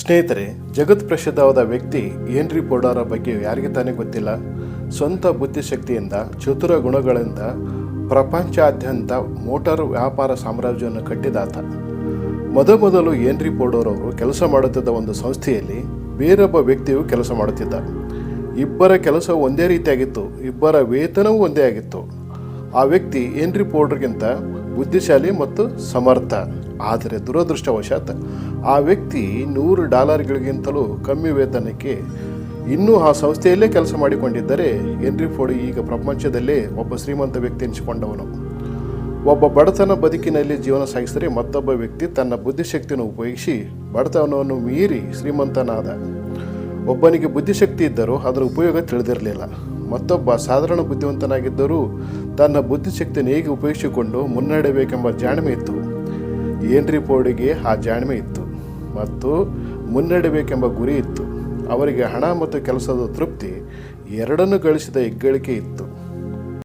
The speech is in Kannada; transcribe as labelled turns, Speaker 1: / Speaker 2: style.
Speaker 1: ಸ್ನೇಹಿತರೆ, ಜಗತ್ ಪ್ರಸಿದ್ಧವಾದ ವ್ಯಕ್ತಿ ಹೆನ್ರಿ ಫೋರ್ಡರ ಬಗ್ಗೆ ಯಾರಿಗೆ ತಾನೇ ಗೊತ್ತಿಲ್ಲ. ಸ್ವಂತ ಬುದ್ಧಿಶಕ್ತಿಯಿಂದ, ಚತುರ ಗುಣಗಳಿಂದ ಪ್ರಪಂಚಾದ್ಯಂತ ಮೋಟಾರ್ ವ್ಯಾಪಾರ ಸಾಮ್ರಾಜ್ಯವನ್ನು ಕಟ್ಟಿದಾತ. ಮೊದಲು ಹೆನ್ರಿ ಫೋರ್ಡರವರು ಕೆಲಸ ಮಾಡುತ್ತಿದ್ದ ಒಂದು ಸಂಸ್ಥೆಯಲ್ಲಿ ಬೇರೊಬ್ಬ ವ್ಯಕ್ತಿಯು ಕೆಲಸ ಮಾಡುತ್ತಿದ್ದ. ಇಬ್ಬರ ಕೆಲಸ ಒಂದೇ ರೀತಿಯಾಗಿತ್ತು, ಇಬ್ಬರ ವೇತನವೂ ಒಂದೇ ಆಗಿತ್ತು. ಆ ವ್ಯಕ್ತಿ ಹೆನ್ರಿ ಫೋರ್ಡರ್ಗಿಂತ ಬುದ್ಧಿಶಾಲಿ ಮತ್ತು ಸಮರ್ಥ. ಆದರೆ ದುರದೃಷ್ಟವಶಾತ್ ಆ ವ್ಯಕ್ತಿ $100ಗಳಿಗಿಂತಲೂ ಕಮ್ಮಿ ವೇತನಕ್ಕೆ ಇನ್ನೂ ಆ ಸಂಸ್ಥೆಯಲ್ಲೇ ಕೆಲಸ ಮಾಡಿಕೊಂಡಿದ್ದರೆ ಹೆನ್ರಿ ಫೋರ್ಡ್ ಈಗ ಪ್ರಪಂಚದಲ್ಲೇ ಒಬ್ಬ ಶ್ರೀಮಂತ ವ್ಯಕ್ತಿ ಎನಿಸಿಕೊಂಡವನು. ಒಬ್ಬ ಬಡತನ ಬದುಕಿನಲ್ಲಿ ಜೀವನ ಸಾಗಿಸಿದರೆ ಮತ್ತೊಬ್ಬ ವ್ಯಕ್ತಿ ತನ್ನ ಬುದ್ಧಿಶಕ್ತಿಯನ್ನು ಉಪಯೋಗಿಸಿ ಬಡತನವನ್ನು ಮೀರಿ ಶ್ರೀಮಂತನಾದ. ಒಬ್ಬನಿಗೆ ಬುದ್ಧಿಶಕ್ತಿ ಇದ್ದರೂ ಅದರ ಉಪಯೋಗ ತಿಳಿದಿರಲಿಲ್ಲ. ಮತ್ತೊಬ್ಬ ಸಾಧಾರಣ ಬುದ್ಧಿವಂತನಾಗಿದ್ದರೂ ತನ್ನ ಬುದ್ಧಿಶಕ್ತಿಯನ್ನು ಹೇಗೆ ಉಪಯೋಗಿಸಿಕೊಂಡು ಮುನ್ನಡೆಯಬೇಕೆಂಬ ಜಾಣ್ಮೆ ಇತ್ತು. ಹೆನ್ರಿ ಫೋರ್ಡ್ಗೆ ಆ ಜಾಣ್ಮೆ ಇತ್ತು ಮತ್ತು ಮುನ್ನಡೆಯಬೇಕೆಂಬ ಗುರಿ ಇತ್ತು. ಅವರಿಗೆ ಹಣ ಮತ್ತು ಕೆಲಸದ ತೃಪ್ತಿ ಎರಡನ್ನೂ ಗಳಿಸಿದ ಹೆಗ್ಗಳಿಕೆ ಇತ್ತು.